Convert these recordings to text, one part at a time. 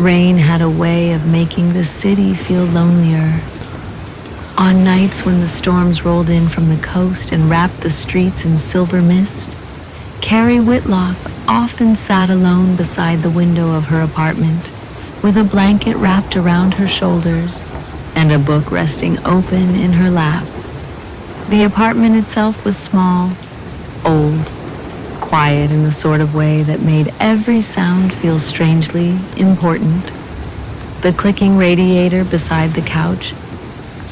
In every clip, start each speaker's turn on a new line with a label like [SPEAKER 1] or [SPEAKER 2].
[SPEAKER 1] Rain had a way of making the city feel lonelier. On nights when the storms rolled in from the coast and wrapped the streets in silver mist, Carrie Whitlock often sat alone beside the window of her apartment, with a blanket wrapped around her shoulders and a book resting open in her lap. The apartment itself was small, old, quiet in the sort of way that made every sound feel strangely important. The clicking radiator beside the couch,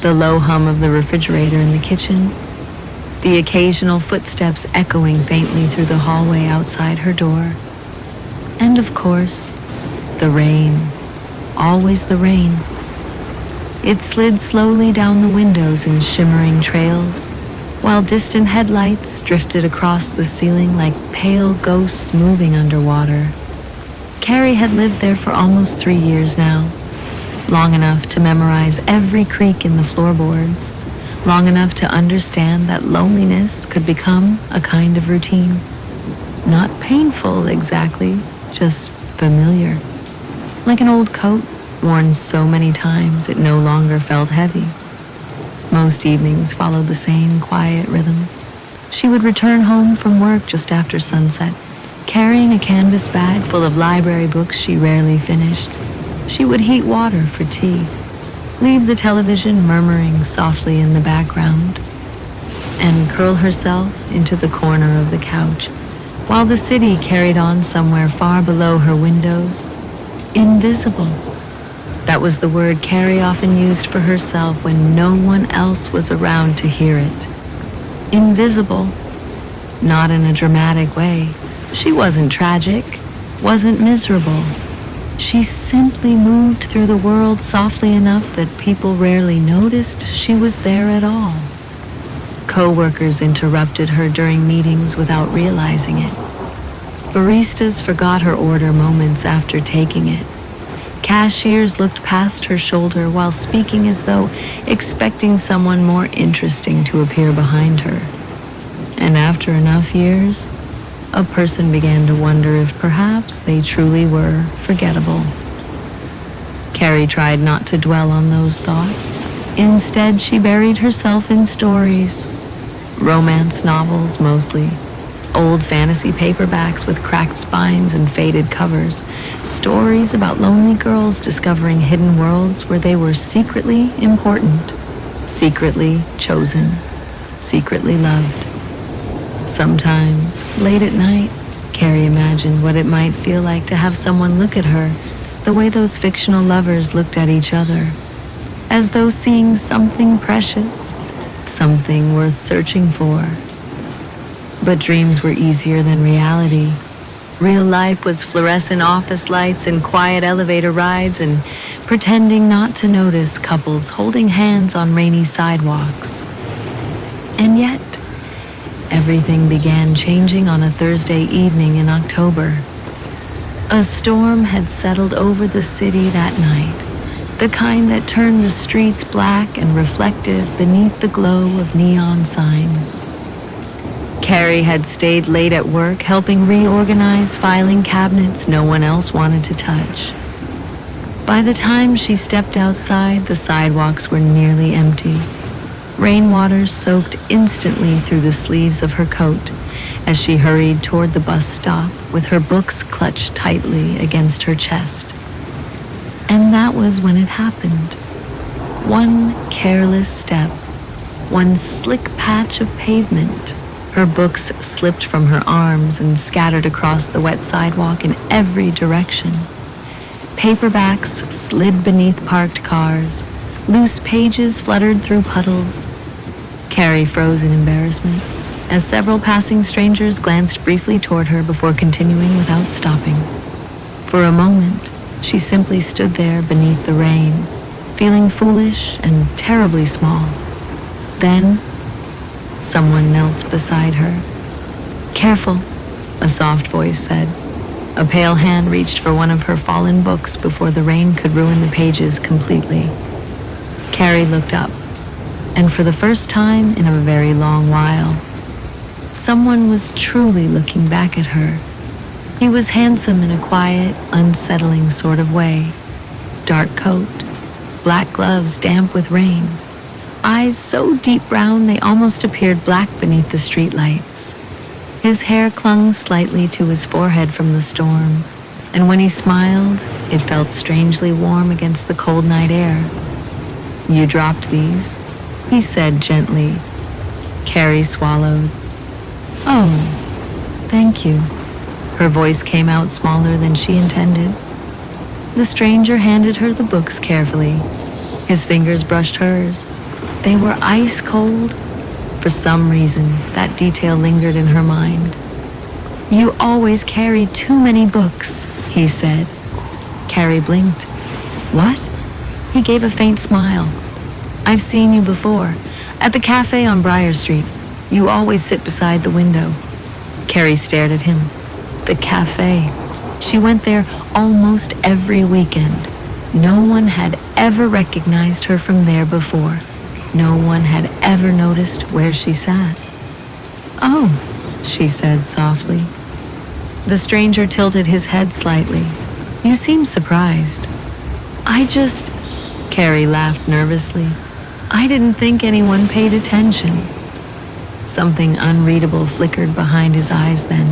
[SPEAKER 1] the low hum of the refrigerator in the kitchen, the occasional footsteps echoing faintly through the hallway outside her door, and of course, the rain, always the rain. It slid slowly down the windows in shimmering trails, while distant headlights drifted across the ceiling like pale ghosts moving underwater. Carrie had lived there for almost 3 years now, long enough to memorize every creak in the floorboards, long enough to understand that loneliness could become a kind of routine. Not painful exactly, just familiar. Like an old coat, worn so many times it no longer felt heavy. Most evenings followed the same quiet rhythm. She would return home from work just after sunset, carrying a canvas bag full of library books she rarely finished. She would heat water for tea, leave the television murmuring softly in the background, and curl herself into the corner of the couch, while the city carried on somewhere far below her windows, invisible. That was the word Carrie often used for herself when no one else was around to hear it. Invisible. Not in a dramatic way. She wasn't tragic, wasn't miserable. She simply moved through the world softly enough that people rarely noticed she was there at all. Co-workers interrupted her during meetings without realizing it. Baristas forgot her order moments after taking it. Cashiers looked past her shoulder while speaking as though expecting someone more interesting to appear behind her. And after enough years, a person began to wonder if perhaps they truly were forgettable. Carrie tried not to dwell on those thoughts. Instead, she buried herself in stories. Romance novels, mostly. Old fantasy paperbacks with cracked spines and faded covers. Stories about lonely girls discovering hidden worlds where they were secretly important, secretly chosen, secretly loved. Sometimes, late at night, Carrie imagined what it might feel like to have someone look at her the way those fictional lovers looked at each other, as though seeing something precious, something worth searching for. But dreams were easier than reality. Real life was fluorescent office lights and quiet elevator rides and pretending not to notice couples holding hands on rainy sidewalks. And yet, everything began changing on a Thursday evening in October. A storm had settled over the city that night, the kind that turned the streets black and reflective beneath the glow of neon signs. Carrie had stayed late at work, helping reorganize filing cabinets no one else wanted to touch. By the time she stepped outside, the sidewalks were nearly empty. Rainwater soaked instantly through the sleeves of her coat as she hurried toward the bus stop with her books clutched tightly against her chest. And that was when it happened. One careless step, one slick patch of pavement. Her books slipped from her arms and scattered across the wet sidewalk in every direction. Paperbacks slid beneath parked cars. Loose pages fluttered through puddles. Carrie froze in embarrassment as several passing strangers glanced briefly toward her before continuing without stopping. For a moment, she simply stood there beneath the rain, feeling foolish and terribly small. Then, someone knelt beside her. "Careful," a soft voice said. A pale hand reached for one of her fallen books before the rain could ruin the pages completely. Carrie looked up, and for the first time in a very long while, someone was truly looking back at her. He was handsome in a quiet, unsettling sort of way, dark coat, black gloves damp with rain, eyes so deep brown they almost appeared black beneath the streetlights. His hair clung slightly to his forehead from the storm, and when he smiled, it felt strangely warm against the cold night air. "You dropped these," he said gently. Carrie swallowed. "Oh, thank you." Her voice came out smaller than she intended. The stranger handed her the books carefully. His fingers brushed hers. They were ice cold. For some reason, that detail lingered in her mind. "You always carry too many books," he said. Carrie blinked. "What?" He gave a faint smile. "I've seen you before, at the cafe on Briar Street. You always sit beside the window." Carrie stared at him. The cafe. She went there almost every weekend. No one had ever recognized her from there before. No one had ever noticed where she sat. "Oh," she said softly. The stranger tilted his head slightly. "You seem surprised." Carrie laughed nervously. "I didn't think anyone paid attention." Something unreadable flickered behind his eyes then.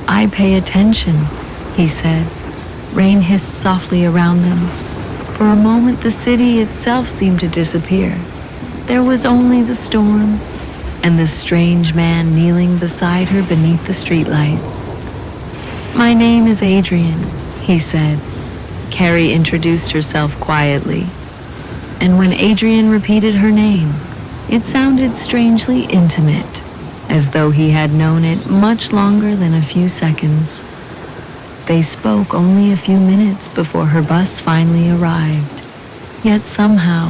[SPEAKER 1] "I pay attention," he said. Rain hissed softly around them. For a moment the city itself seemed to disappear. There was only the storm and the strange man kneeling beside her beneath the streetlights. "My name is Adrian," he said. Carrie introduced herself quietly. And when Adrian repeated her name, it sounded strangely intimate, as though he had known it much longer than a few seconds. They spoke only a few minutes before her bus finally arrived. Yet somehow,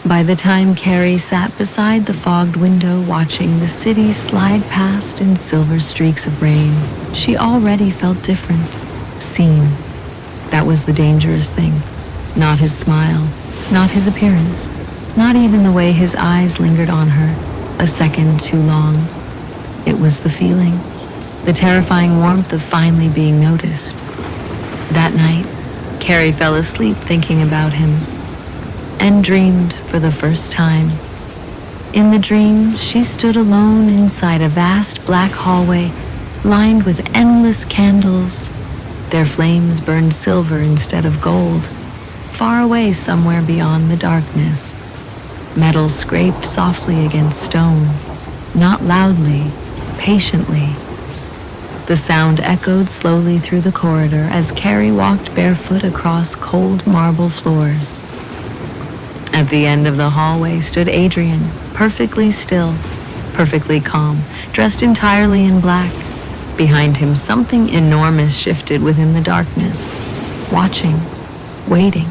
[SPEAKER 1] by the time Carrie sat beside the fogged window watching the city slide past in silver streaks of rain, she already felt different, seen. That was the dangerous thing. Not his smile, not his appearance, not even the way his eyes lingered on her a second too long. It was the feeling, the terrifying warmth of finally being noticed. That night, Carrie fell asleep thinking about him, and dreamed for the first time. In the dream, she stood alone inside a vast black hallway lined with endless candles. Their flames burned silver instead of gold, far away somewhere beyond the darkness. Metal scraped softly against stone, not loudly, patiently. The sound echoed slowly through the corridor as Carrie walked barefoot across cold marble floors. At the end of the hallway stood Adrian, perfectly still, perfectly calm, dressed entirely in black. Behind him, something enormous shifted within the darkness, watching, waiting.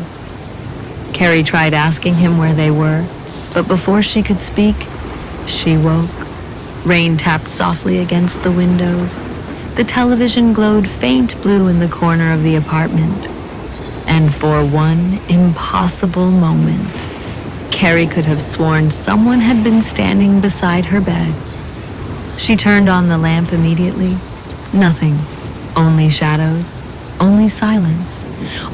[SPEAKER 1] Carrie tried asking him where they were, but before she could speak, she woke. Rain tapped softly against the windows. The television glowed faint blue in the corner of the apartment. And for one impossible moment, Carrie could have sworn someone had been standing beside her bed. She turned on the lamp immediately. Nothing. Only shadows. Only silence.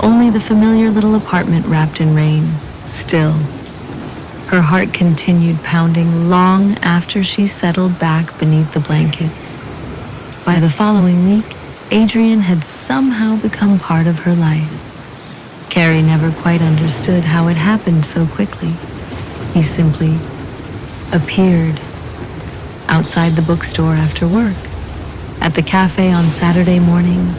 [SPEAKER 1] Only the familiar little apartment wrapped in rain. Still. Her heart continued pounding long after she settled back beneath the blankets. By the following week, Adrian had somehow become part of her life. Carrie never quite understood how it happened so quickly. He simply appeared outside the bookstore after work, at the cafe on Saturday mornings,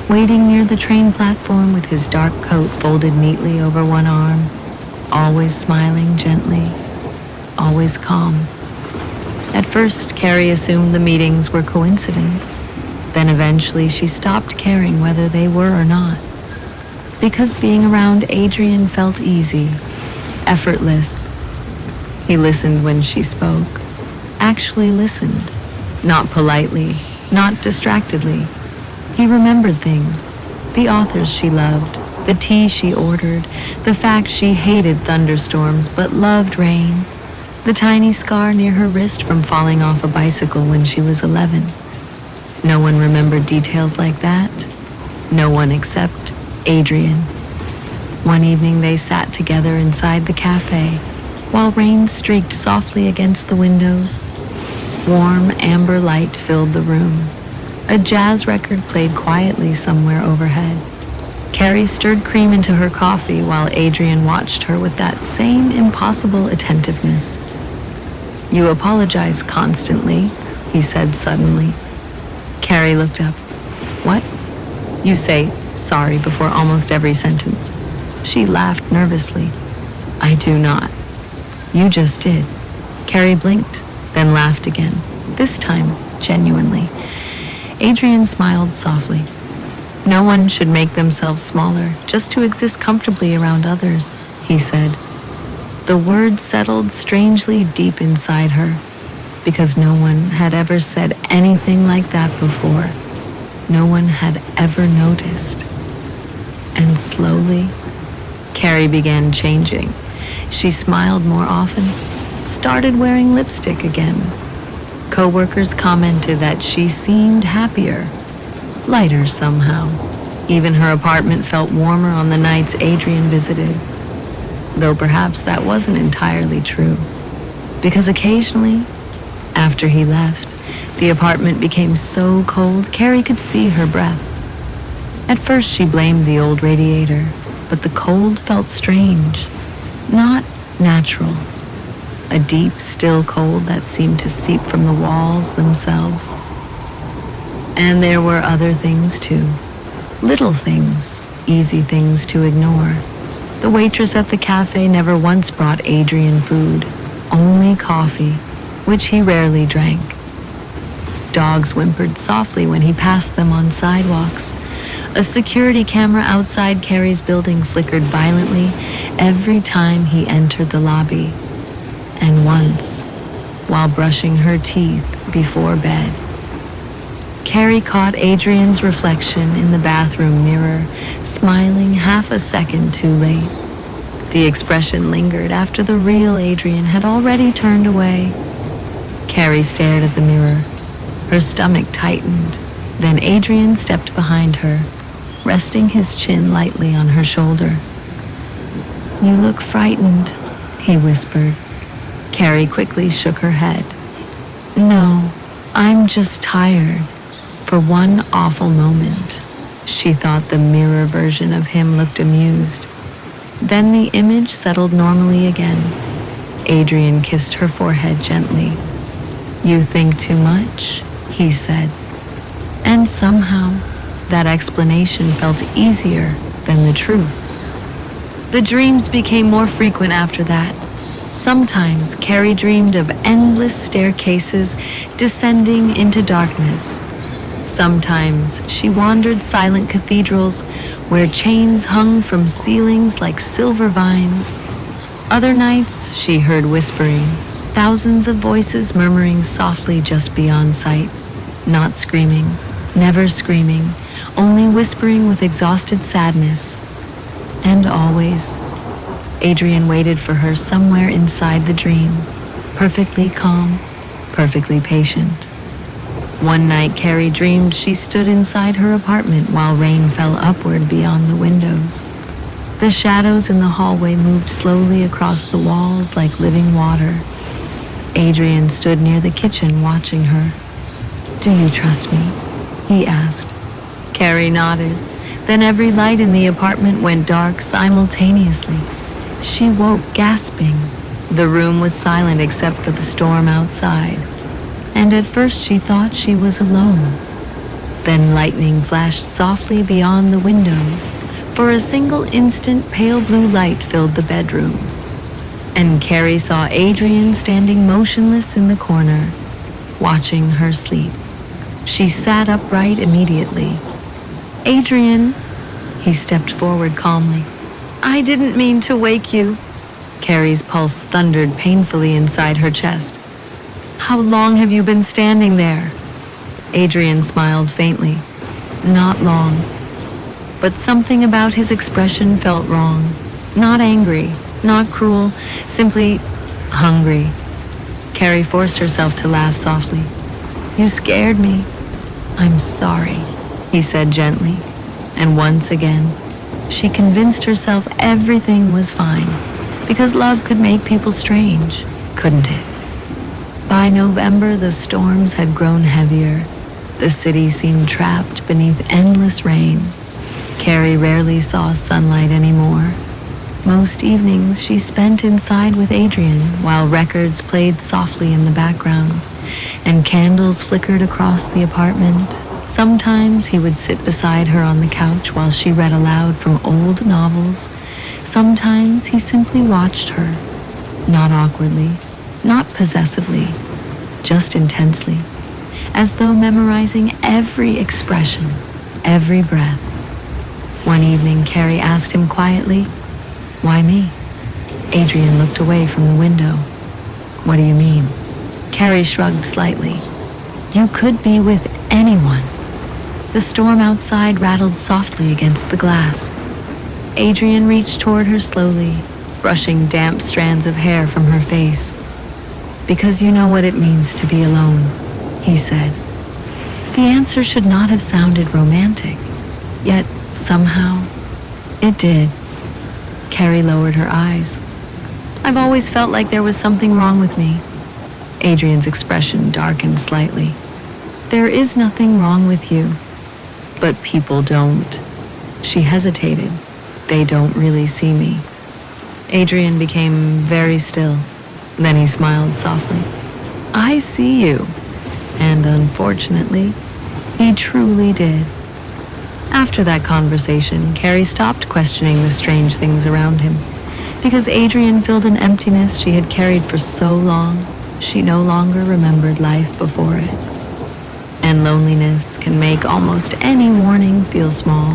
[SPEAKER 1] waiting near the train platform with his dark coat folded neatly over one arm, always smiling gently, always calm. At first, Carrie assumed the meetings were coincidence. Then eventually she stopped caring whether they were or not. Because being around Adrian felt easy, effortless. He listened when she spoke. Actually listened. Not politely, not distractedly. He remembered things. The authors she loved, the tea she ordered, the fact she hated thunderstorms but loved rain, the tiny scar near her wrist from falling off a bicycle when she was 11. No one remembered details like that. No one except Adrian. One evening they sat together inside the cafe, while rain streaked softly against the windows. Warm amber light filled the room. A jazz record played quietly somewhere overhead. Carrie stirred cream into her coffee while Adrian watched her with that same impossible attentiveness. "You apologize constantly," he said suddenly. Carrie looked up. "What?" "You say sorry before almost every sentence." She laughed nervously. "I do not." "You just did." Carrie blinked, then laughed again, this time genuinely. Adrian smiled softly. "No one should make themselves smaller just to exist comfortably around others," he said. The words settled strangely deep inside her, because no one had ever said anything like that before. No one had ever noticed. And slowly, Carrie began changing. She smiled more often, started wearing lipstick again. Co-workers commented that she seemed happier, lighter somehow. Even her apartment felt warmer on the nights Adrian visited, though perhaps that wasn't entirely true, because occasionally, after he left, the apartment became so cold Carrie could see her breath. At first she blamed the old radiator, but the cold felt strange, not natural. A deep, still cold that seemed to seep from the walls themselves. And there were other things too. Little things, easy things to ignore. The waitress at the cafe never once brought Adrian food, only coffee, which he rarely drank. Dogs whimpered softly when he passed them on sidewalks. A security camera outside Carrie's building flickered violently every time he entered the lobby. And once, while brushing her teeth before bed, Carrie caught Adrian's reflection in the bathroom mirror, smiling half a second too late. The expression lingered after the real Adrian had already turned away. Carrie stared at the mirror. Her stomach tightened. Then Adrian stepped behind her, resting his chin lightly on her shoulder. "You look frightened," he whispered. Carrie quickly shook her head. "No, I'm just tired." For one awful moment, she thought the mirror version of him looked amused. Then the image settled normally again. Adrian kissed her forehead gently. "You think too much," he said. And somehow, that explanation felt easier than the truth. The dreams became more frequent after that. Sometimes Carrie dreamed of endless staircases descending into darkness. Sometimes she wandered silent cathedrals where chains hung from ceilings like silver vines. Other nights she heard whispering, thousands of voices murmuring softly just beyond sight, not screaming, never screaming, only whispering with exhausted sadness. And always, Adrian waited for her somewhere inside the dream, perfectly calm, perfectly patient. One night Carrie dreamed she stood inside her apartment while rain fell upward beyond the windows. The shadows in the hallway moved slowly across the walls like living water. Adrian stood near the kitchen watching her. "Do you trust me?" he asked. Carrie nodded. Then every light in the apartment went dark simultaneously. She woke gasping. The room was silent except for the storm outside. And at first she thought she was alone. Then lightning flashed softly beyond the windows. For a single instant, pale blue light filled the bedroom. And Carrie saw Adrian standing motionless in the corner, watching her sleep. She sat upright immediately. "Adrian," he stepped forward calmly. "I didn't mean to wake you." Carrie's pulse thundered painfully inside her chest. "How long have you been standing there?" Adrian smiled faintly. "Not long." But something about his expression felt wrong. Not angry, not cruel, simply hungry. Carrie forced herself to laugh softly. "You scared me." "I'm sorry," he said gently. And once again, She convinced herself everything was fine, because love could make people strange, couldn't it? By November, the storms had grown heavier. The city seemed trapped beneath endless rain. Carrie rarely saw sunlight anymore. Most evenings she spent inside with Adrian while records played softly in the background and candles flickered across the apartment. Sometimes he would sit beside her on the couch while she read aloud from old novels. Sometimes he simply watched her, not awkwardly, not possessively, just intensely, as though memorizing every expression, every breath. One evening, Carrie asked him quietly, "Why me?" Adrian looked away from the window. "What do you mean?" Carrie shrugged slightly. "You could be with anyone." The storm outside rattled softly against the glass. Adrian reached toward her slowly, brushing damp strands of hair from her face. "Because you know what it means to be alone," he said. The answer should not have sounded romantic, yet somehow it did. Carrie lowered her eyes. "I've always felt like there was something wrong with me." Adrian's expression darkened slightly. "There is nothing wrong with you. But people don't." She hesitated. "They don't really see me." Adrian became very still. Then he smiled softly. "I see you." And unfortunately, he truly did. After that conversation, Carrie stopped questioning the strange things around him. Because Adrian filled an emptiness she had carried for so long, she no longer remembered life before it. And loneliness can make almost any warning feel small.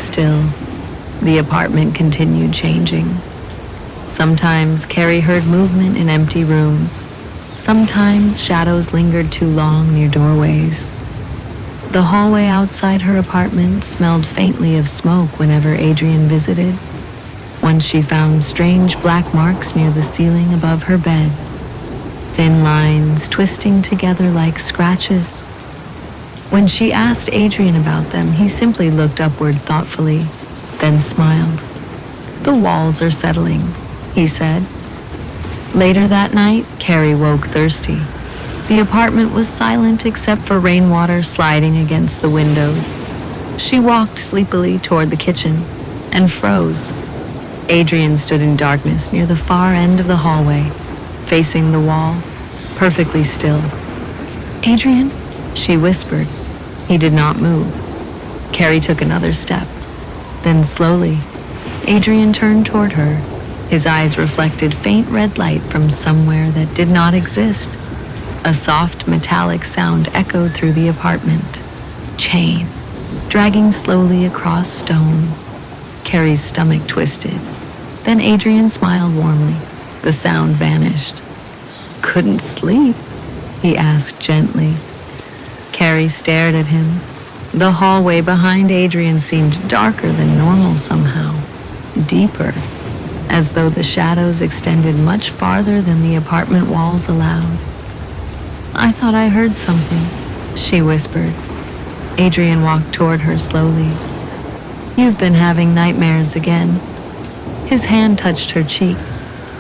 [SPEAKER 1] Still, the apartment continued changing. Sometimes Carrie heard movement in empty rooms. Sometimes shadows lingered too long near doorways. The hallway outside her apartment smelled faintly of smoke whenever Adrian visited. Once she found strange black marks near the ceiling above her bed, thin lines twisting together like scratches. When she asked Adrian about them, he simply looked upward thoughtfully, then smiled. "The walls are settling," he said. Later that night, Carrie woke thirsty. The apartment was silent except for rainwater sliding against the windows. She walked sleepily toward the kitchen and froze. Adrian stood in darkness near the far end of the hallway, facing the wall, perfectly still. "Adrian?" she whispered. He did not move. Carrie took another step. Then slowly, Adrian turned toward her. His eyes reflected faint red light from somewhere that did not exist. A soft metallic sound echoed through the apartment. Chain, dragging slowly across stone. Carrie's stomach twisted. Then Adrian smiled warmly. The sound vanished. "Couldn't sleep?" he asked gently. Carrie stared at him. The hallway behind Adrian seemed darker than normal somehow, deeper, as though the shadows extended much farther than the apartment walls allowed. "I thought I heard something," she whispered. Adrian walked toward her slowly. "You've been having nightmares again." His hand touched her cheek,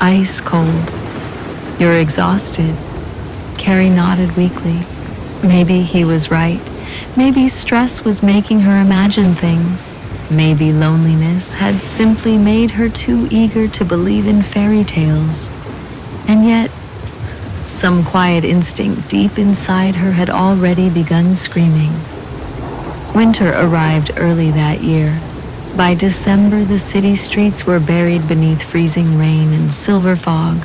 [SPEAKER 1] ice cold. "You're exhausted." Carrie nodded weakly. Maybe he was right. Maybe stress was making her imagine things. Maybe loneliness had simply made her too eager to believe in fairy tales. And yet, some quiet instinct deep inside her had already begun screaming. Winter arrived early that year. By December, the city streets were buried beneath freezing rain and silver fog.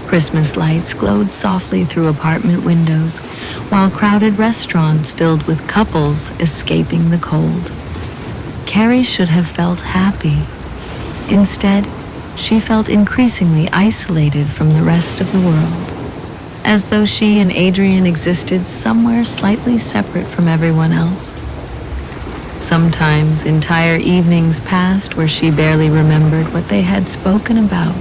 [SPEAKER 1] Christmas lights glowed softly through apartment windows, while crowded restaurants filled with couples escaping the cold. Carrie should have felt happy. Instead, she felt increasingly isolated from the rest of the world, as though she and Adrian existed somewhere slightly separate from everyone else. Sometimes entire evenings passed where she barely remembered what they had spoken about.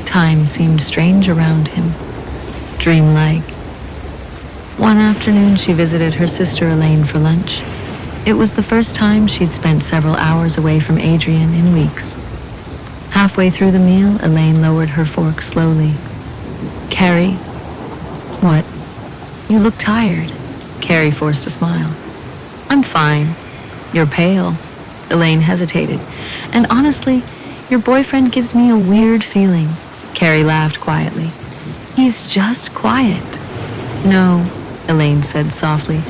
[SPEAKER 1] Time seemed strange around him, dreamlike. One afternoon she visited her sister Elaine for lunch. It was the first time she'd spent several hours away from Adrian in weeks. Halfway through the meal, Elaine lowered her fork slowly. "Carrie." "What?" "You look tired." Carrie forced a smile. "I'm fine." "You're pale." Elaine hesitated. "And honestly, your boyfriend gives me a weird feeling." Carrie laughed quietly. "He's just quiet." "No," Elaine said softly.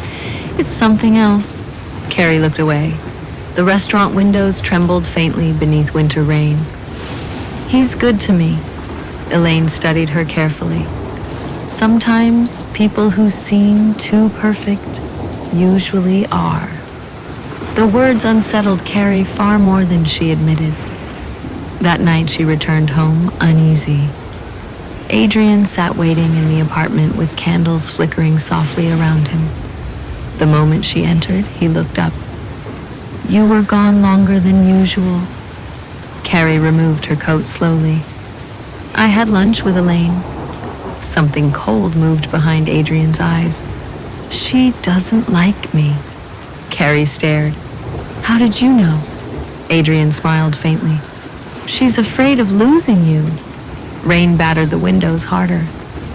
[SPEAKER 1] "It's something else." Carrie looked away. The restaurant windows trembled faintly beneath winter rain. "He's good to me." Elaine studied her carefully. "Sometimes people who seem too perfect usually are." The words unsettled Carrie far more than she admitted. That night she returned home uneasy. Adrian sat waiting in the apartment with candles flickering softly around him. The moment she entered, he looked up. "You were gone longer than usual." Carrie removed her coat slowly. "I had lunch with Elaine." Something cold moved behind Adrian's eyes. "She doesn't like me." Carrie stared. "How did you know?" Adrian smiled faintly. "She's afraid of losing you." Rain battered the windows harder.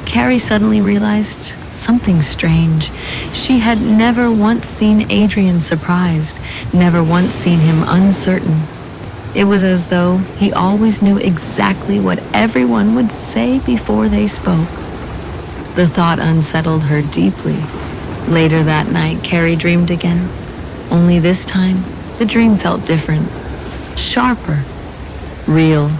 [SPEAKER 1] Carrie suddenly realized something strange. She had never once seen Adrian surprised, never once seen him uncertain. It was as though he always knew exactly what everyone would say before they spoke. The thought unsettled her deeply. Later that night, Carrie dreamed again. Only this time, the dream felt different, sharper, real.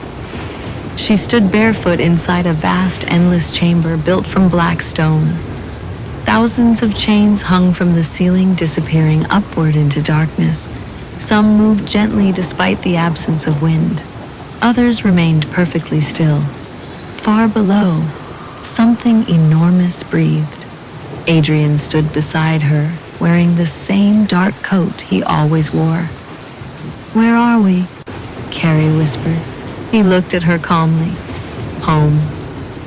[SPEAKER 1] She stood barefoot inside a vast, endless chamber built from black stone. Thousands of chains hung from the ceiling, disappearing upward into darkness. Some moved gently despite the absence of wind. Others remained perfectly still. Far below, something enormous breathed. Adrian stood beside her, wearing the same dark coat he always wore. "Where are we?" Carrie whispered. He looked at her calmly. "Home."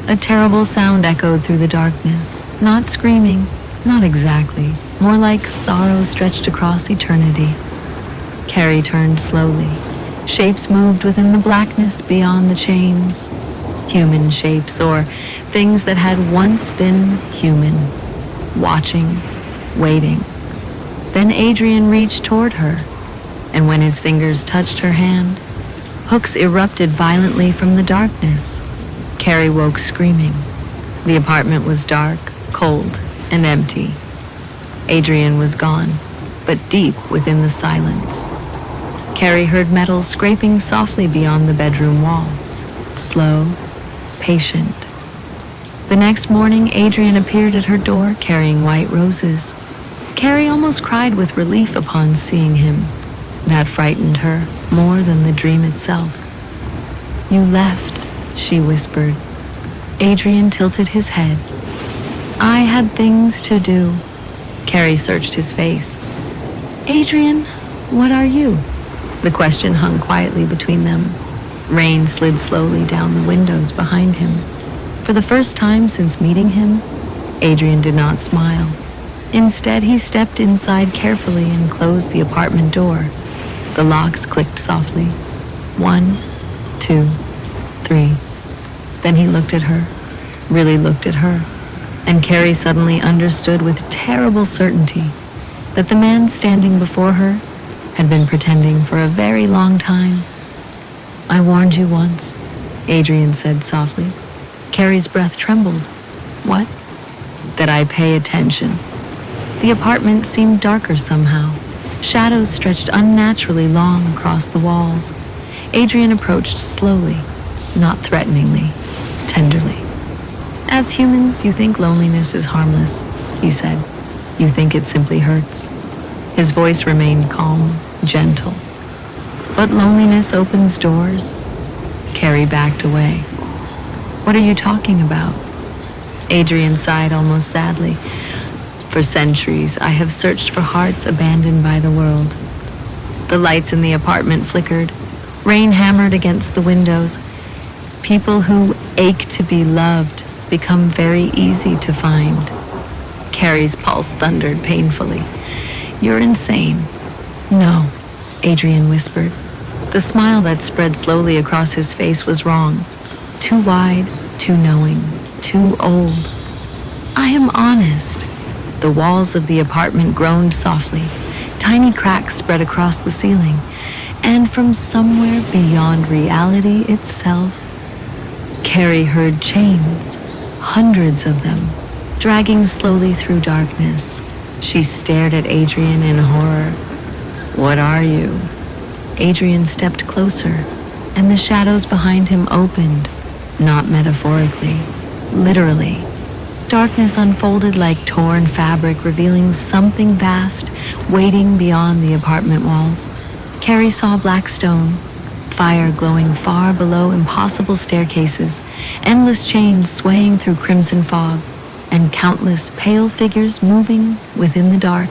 [SPEAKER 1] A terrible sound echoed through the darkness. Not screaming, not exactly. More like sorrow stretched across eternity. Carrie turned slowly. Shapes moved within the blackness beyond the chains. Human shapes, or things that had once been human. Watching, waiting. Then Adrian reached toward her, and when his fingers touched her hand, hooks erupted violently from the darkness. Carrie woke screaming. The apartment was dark, cold, and empty. Adrian was gone, but deep within the silence. Carrie heard metal scraping softly beyond the bedroom wall. Slow, patient. The next morning, Adrian appeared at her door carrying white roses. Carrie almost cried with relief upon seeing him. That frightened her more than the dream itself. "You left," she whispered. Adrian tilted his head. "I had things to do." Carrie searched his face. "Adrian, what are you?" The question hung quietly between them. Rain slid slowly down the windows behind him. For the first time since meeting him, Adrian did not smile. Instead, he stepped inside carefully and closed the apartment door. The locks clicked softly. 1, 2, 3. Then he looked at her, really looked at her, and Carrie suddenly understood with terrible certainty that the man standing before her had been pretending for a very long time. "I warned you once," Adrian said softly. Carrie's breath trembled. "What?" "That I pay attention." The apartment seemed darker somehow. Shadows stretched unnaturally long across the walls. Adrian approached slowly, not threateningly, tenderly. "As humans, you think loneliness is harmless," he said. "You think it simply hurts." His voice remained calm, gentle. "But loneliness opens doors." Carrie backed away. "What are you talking about?" Adrian sighed almost sadly. "For centuries, I have searched for hearts abandoned by the world." The lights in the apartment flickered. Rain hammered against the windows. People who ache to be loved become very easy to find. Carrie's pulse thundered painfully. "You're insane." No, Adrian whispered. The smile that spread slowly across his face was wrong. Too wide, too knowing, too old. I am honest. The walls of the apartment groaned softly. Tiny cracks spread across the ceiling, and from somewhere beyond reality itself, Carrie heard chains, hundreds of them, dragging slowly through darkness. She stared at Adrian in horror. What are you? Adrian stepped closer, and the shadows behind him opened, not metaphorically, literally. Darkness unfolded like torn fabric, revealing something vast, waiting beyond the apartment walls. Carrie saw black stone, fire glowing far below impossible staircases, endless chains swaying through crimson fog, and countless pale figures moving within the dark,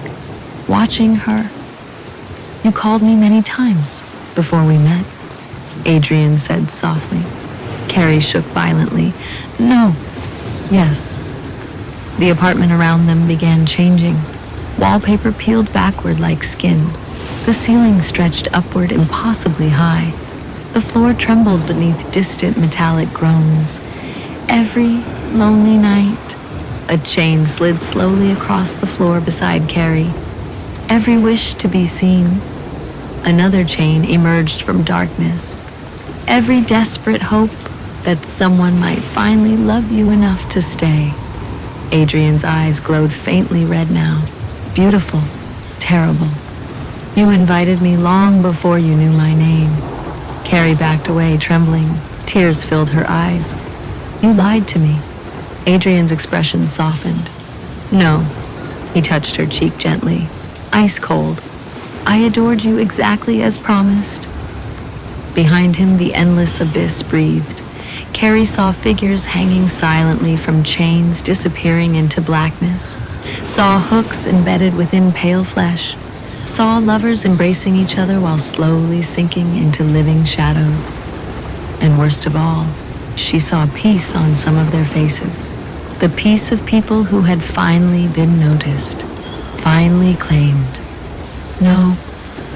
[SPEAKER 1] watching her. You called me many times before we met, Adrian said softly. Carrie shook violently. No. Yes. The apartment around them began changing. Wallpaper peeled backward like skin. The ceiling stretched upward impossibly high. The floor trembled beneath distant metallic groans. Every lonely night, a chain slid slowly across the floor beside Carrie. Every wish to be seen, another chain emerged from darkness. Every desperate hope that someone might finally love you enough to stay. Adrian's eyes glowed faintly red now. Beautiful, terrible. You invited me long before you knew my name. Carrie backed away, trembling. Tears filled her eyes. You lied to me. Adrian's expression softened. No. He touched her cheek gently. Ice cold. I adored you exactly as promised. Behind him, the endless abyss breathed. Carrie saw figures hanging silently from chains, disappearing into blackness. Saw hooks embedded within pale flesh. Saw lovers embracing each other while slowly sinking into living shadows. And worst of all, she saw peace on some of their faces. The peace of people who had finally been noticed, finally claimed. No,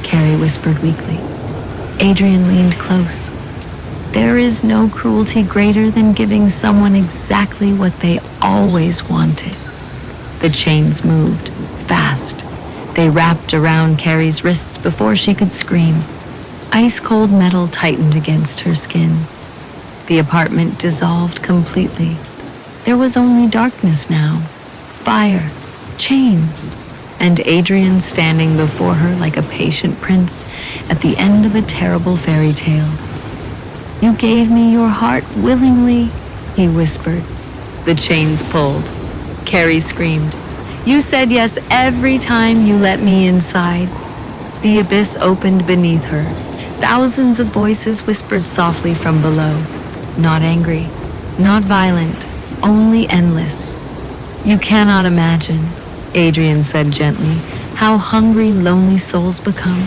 [SPEAKER 1] Carrie whispered weakly. Adrian leaned close. There is no cruelty greater than giving someone exactly what they always wanted. The chains moved, fast. They wrapped around Carrie's wrists before she could scream. Ice-cold metal tightened against her skin. The apartment dissolved completely. There was only darkness now, fire, chains, and Adrian standing before her like a patient prince at the end of a terrible fairy tale. You gave me your heart willingly, he whispered. The chains pulled. Carrie screamed. You said yes every time you let me inside. The abyss opened beneath her. Thousands of voices whispered softly from below. Not angry, not violent, only endless. You cannot imagine, Adrian said gently, how hungry, lonely souls become.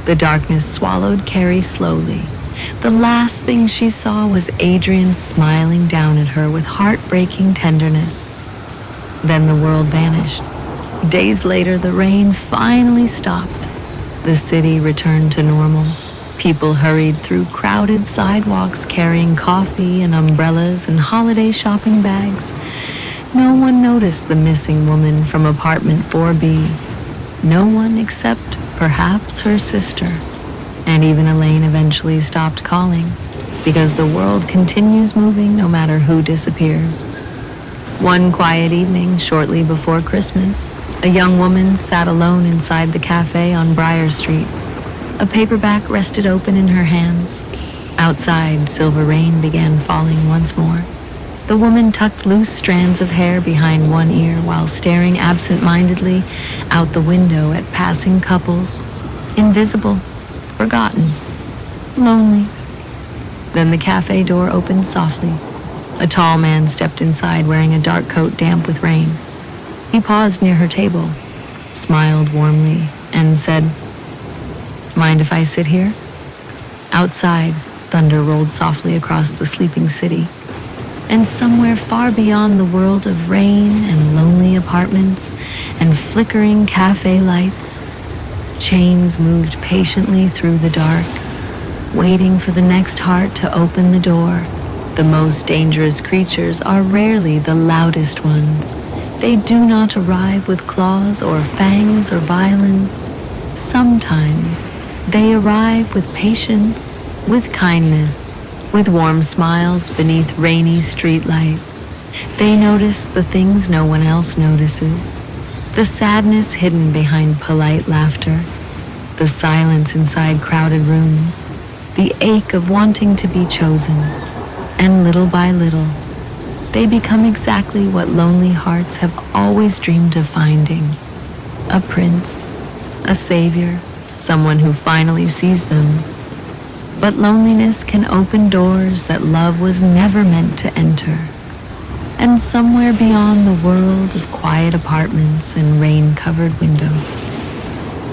[SPEAKER 1] The darkness swallowed Carrie slowly. The last thing she saw was Adrian smiling down at her with heartbreaking tenderness. Then the world vanished. Days later, the rain finally stopped. The city returned to normal. People hurried through crowded sidewalks carrying coffee and umbrellas and holiday shopping bags. No one noticed the missing woman from apartment 4B. No one except perhaps her sister. And even Elaine eventually stopped calling, because the world continues moving no matter who disappears. One quiet evening, shortly before Christmas, a young woman sat alone inside the cafe on Briar Street. A paperback rested open in her hands. Outside, silver rain began falling once more. The woman tucked loose strands of hair behind one ear while staring absent-mindedly out the window at passing couples. Invisible. Forgotten. Lonely. Then the cafe door opened softly. A tall man stepped inside wearing a dark coat damp with rain. He paused near her table, smiled warmly, and said, Mind if I sit here? Outside, thunder rolled softly across the sleeping city. And somewhere far beyond the world of rain and lonely apartments and flickering cafe lights, Chains moved patiently through the dark, waiting for the next heart to open the door. The most dangerous creatures are rarely the loudest ones. They do not arrive with claws or fangs or violence. Sometimes they arrive with patience, with kindness, with warm smiles beneath rainy streetlights. They notice the things no one else notices, the sadness hidden behind polite laughter, the silence inside crowded rooms, the ache of wanting to be chosen. And little by little, they become exactly what lonely hearts have always dreamed of finding. A prince, a savior, someone who finally sees them. But loneliness can open doors that love was never meant to enter. And somewhere beyond the world of quiet apartments and rain-covered windows,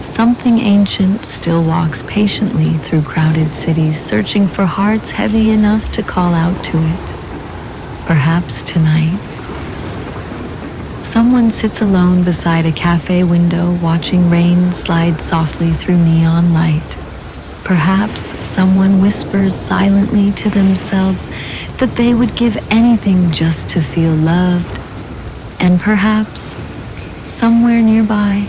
[SPEAKER 1] something ancient still walks patiently through crowded cities, searching for hearts heavy enough to call out to it. Perhaps tonight, someone sits alone beside a cafe window, watching rain slide softly through neon light. Perhaps someone whispers silently to themselves that they would give anything just to feel loved. And perhaps, somewhere nearby,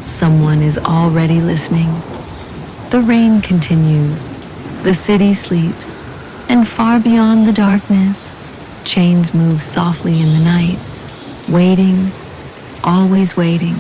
[SPEAKER 1] someone is already listening. The rain continues, the city sleeps, and far beyond the darkness, chains move softly in the night, waiting, always waiting.